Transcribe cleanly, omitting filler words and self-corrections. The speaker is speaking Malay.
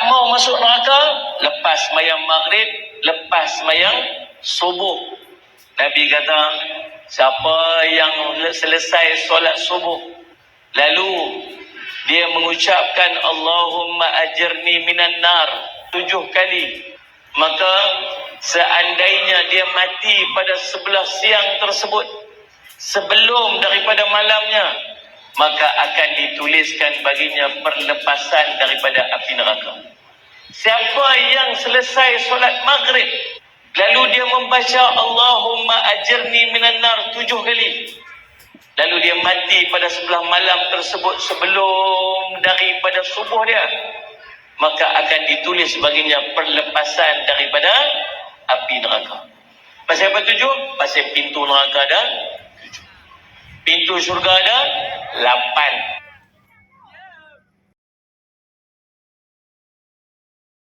mau masuk neraka lepas sembahyang maghrib, lepas sembahyang subuh. Nabi kata, siapa yang selesai solat subuh lalu dia mengucapkan Allahumma ajirni minan nar 7 kali, maka seandainya dia mati pada sebelah siang tersebut sebelum daripada malamnya, maka akan dituliskan baginya perlepasan daripada api neraka. Siapa yang selesai solat maghrib lalu dia membaca Allahumma ajirni minan nar 7 kali, lalu dia mati pada sebelah malam tersebut sebelum daripada subuh dia, maka akan ditulis baginya perlepasan daripada api neraka. Pasal apa 7? Pasal pintu neraka ada 7, pintu syurga ada 8.